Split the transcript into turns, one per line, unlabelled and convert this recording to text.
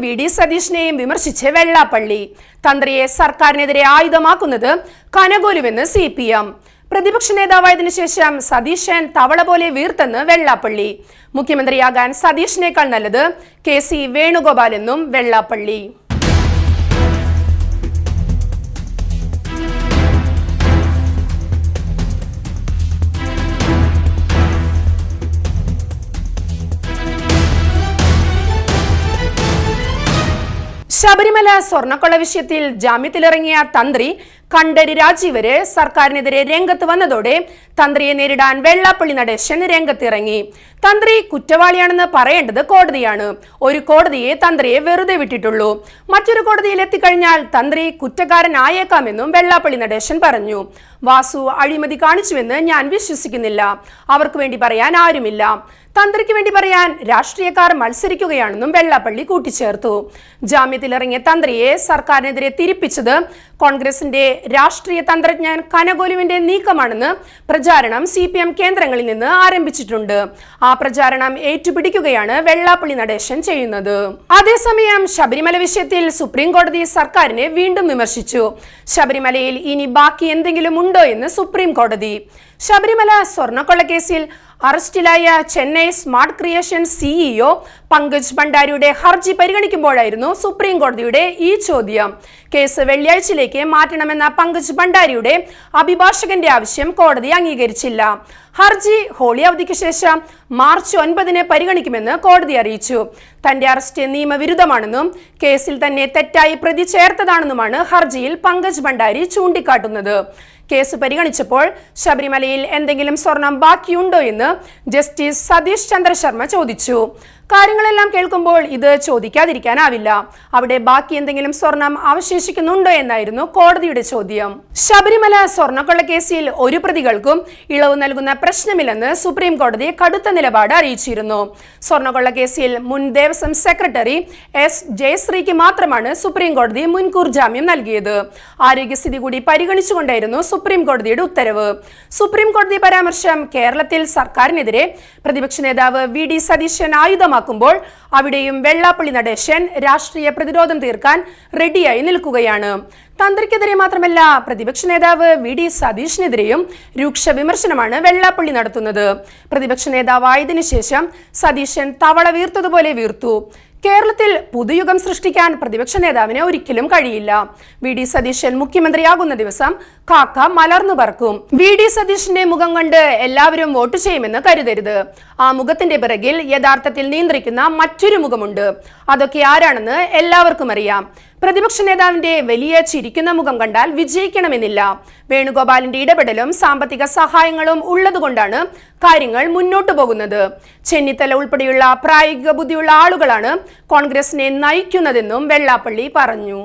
VD. സതീശനെയും വിമർശിച്ച് വെള്ളാപ്പള്ളി. തന്ത്രിയെ സർക്കാരിനെതിരെ ആയുധമാക്കുന്നത് കനകോലുവെന്ന് CPM. പ്രതിപക്ഷ നേതാവായതിനു ശേഷം സതീശൻ തവള പോലെ വീർത്തെന്ന് വെള്ളാപ്പള്ളി. മുഖ്യമന്ത്രിയാകാൻ സതീശനേക്കാൾ നല്ലത് KC വേണുഗോപാൽ എന്നും വെള്ളാപ്പള്ളി. ശബരിമല സ്വർണ്ണക്കൊള്ള വിഷയത്തിൽ ജാമ്യത്തിലിറങ്ങിയ തന്ത്രി കണ്ഠര് രാജീവര് സർക്കാരിനെതിരെ രംഗത്ത് വന്നതോടെ തന്ത്രിയെ നേരിടാൻ വെള്ളാപ്പള്ളി നടേശൻ രംഗത്തിറങ്ങി. തന്ത്രി കുറ്റവാളിയാണെന്ന് പറയേണ്ടത് കോടതിയാണ്. ഒരു കോടതിയെ തന്ത്രിയെ വെറുതെ വിട്ടിട്ടുള്ളൂ. മറ്റൊരു കോടതിയിൽ എത്തിക്കഴിഞ്ഞാൽ തന്ത്രി കുറ്റക്കാരനായേക്കാമെന്നും വെള്ളാപ്പള്ളി നടേശൻ പറഞ്ഞു. വാസു അഴിമതി കാണിച്ചുവെന്ന് ഞാൻ വിശ്വസിക്കുന്നില്ല. അവർക്ക് വേണ്ടി പറയാൻ ആരുമില്ല. തന്ത്രിക്ക് വേണ്ടി പറയാൻ രാഷ്ട്രീയക്കാർ മത്സരിക്കുകയാണെന്നും വെള്ളാപ്പള്ളി കൂട്ടിച്ചേർത്തു. ജാമ്യത്തിലിറങ്ങിയ തന്ത്രിയെ സർക്കാരിനെതിരെ തിരിപ്പിച്ചത് കോൺഗ്രസിന്റെ രാഷ്ട്രീയ തന്ത്രജ്ഞൻ കനകോലുവിന്റെ നീക്കമാണെന്ന് പ്രചാരണം CPM കേന്ദ്രങ്ങളിൽ നിന്ന് ആരംഭിച്ചിട്ടുണ്ട്. ആ പ്രചാരണം ഏറ്റുപിടിക്കുകയാണ് വെള്ളാപ്പള്ളി നടേശൻ ചെയ്യുന്നത്. അതേസമയം ശബരിമല വിഷയത്തിൽ സുപ്രീം കോടതി സർക്കാരിനെ വീണ്ടും വിമർശിച്ചു. ശബരിമലയിൽ ഇനി ബാക്കി എന്തെങ്കിലും ഉണ്ടോ എന്ന് സുപ്രീം കോടതി. ശബരിമല സ്വർണ്ണക്കൊള്ള കേസിൽ അറസ്റ്റിലായ Chennai smart creation CEO Pankaj ഭണ്ഡാരിയുടെ ഹർജി പരിഗണിക്കുമ്പോഴായിരുന്നു സുപ്രീം കോടതിയുടെ ഈ ചോദ്യം. കേസ് വെള്ളിയാഴ്ചയിലേക്ക് മാറ്റണമെന്ന പങ്കജ് ഭണ്ഡാരിയുടെ അഭിഭാഷകന്റെ ആവശ്യം കോടതി അംഗീകരിച്ചില്ല. ഹർജി ഹോളി അവധിക്ക് ശേഷം മാർച്ച് 9 പരിഗണിക്കുമെന്ന് കോടതി അറിയിച്ചു. തന്റെ അറസ്റ്റ് നിയമവിരുദ്ധമാണെന്നും കേസിൽ തന്നെ തെറ്റായി പ്രതി ചേർത്തതാണെന്നുമാണ് ഹർജിയിൽ പങ്കജ് ഭണ്ഡാരി ചൂണ്ടിക്കാട്ടുന്നത്. കേസ് പരിഗണിച്ചപ്പോൾ ശബരിമലയിൽ എന്തെങ്കിലും സ്വർണം ബാക്കിയുണ്ടോ എന്ന് ജസ്റ്റിസ് സതീഷ് ചന്ദ്ര ശർമ്മ ചോദിച്ചു. കാര്യങ്ങളെല്ലാം കേൾക്കുമ്പോൾ ഇത് ചോദിക്കാതിരിക്കാനാവില്ല. അവിടെ ബാക്കി എന്തെങ്കിലും സ്വർണം അവശേഷിക്കുന്നുണ്ടോ എന്നായിരുന്നു കോടതിയുടെ ചോദ്യം. ശബരിമല സ്വർണ്ണക്കൊള്ള കേസിൽ ഒരു പ്രതികൾക്കും ഇളവ് നൽകുന്ന പ്രശ്നമില്ലെന്ന് സുപ്രീം കോടതി കടുത്ത നിലപാട് അറിയിച്ചിരുന്നു. സ്വർണ്ണക്കൊള്ള കേസിൽ മുൻ ദേവസ്വം സെക്രട്ടറി S. ജയശ്രീക്ക് മാത്രമാണ് സുപ്രീം കോടതി മുൻകൂർ ജാമ്യം നൽകിയത്. ആരോഗ്യസ്ഥിതി കൂടി പരിഗണിച്ചുകൊണ്ടായിരുന്നു സുപ്രീം കോടതിയുടെ ഉത്തരവ്. സുപ്രീം കോടതി പരാമർശം കേരളത്തിൽ സർക്കാരിനെതിരെ പ്രതിപക്ഷ നേതാവ് V.D. സതീശൻ ആയുധമാക്കുമ്പോൾ അവിടെയും വെള്ളാപ്പള്ളി നടേശൻ രാഷ്ട്രീയ പ്രതിരോധം തീർക്കാൻ റെഡിയായി നിൽക്കുകയാണ്. തന്ത്രിക്കെതിരെ മാത്രമല്ല പ്രതിപക്ഷ നേതാവ് V.D. സതീശനെതിരെയും രൂക്ഷ വിമർശനമാണ് വെള്ളാപ്പള്ളി നടത്തുന്നത്. പ്രതിപക്ഷ നേതാവായതിനു ശേഷം സതീശൻ തവള വീർത്തതുപോലെ വീർത്തു. കേരളത്തിൽ പുതുയുഗം സൃഷ്ടിക്കാൻ പ്രതിപക്ഷ നേതാവിന് ഒരിക്കലും കഴിയില്ല. V.D. സതീശൻ മുഖ്യമന്ത്രിയാകുന്ന ദിവസം കാക്ക മലർന്നു പറക്കും. V.D. സതീശന്റെ മുഖം കണ്ട് എല്ലാവരും വോട്ട് ചെയ്യുമെന്ന് കരുതരുത്. ആ മുഖത്തിന്റെ പിറകിൽ യഥാർത്ഥത്തിൽ നിയന്ത്രിക്കുന്ന മറ്റൊരു മുഖമുണ്ട്. അതൊക്കെ ആരാണെന്ന് എല്ലാവർക്കും അറിയാം. പ്രതിപക്ഷ നേതാവിന്റെ വലിയ ചിരിക്കുന്ന മുഖം കണ്ടാൽ വിജയിക്കണമെന്നില്ല. വേണുഗോപാലിന്റെ ഇടപെടലും സാമ്പത്തിക സഹായങ്ങളും ഉള്ളതുകൊണ്ടാണ് കാര്യങ്ങൾ മുന്നോട്ടു പോകുന്നത്. ചെന്നിത്തല ഉൾപ്പെടെയുള്ള പ്രായോഗിക ബുദ്ധിയുള്ള ആളുകളാണ് കോൺഗ്രസിനെ നയിക്കുന്നതെന്നും വെള്ളാപ്പള്ളി പറഞ്ഞു.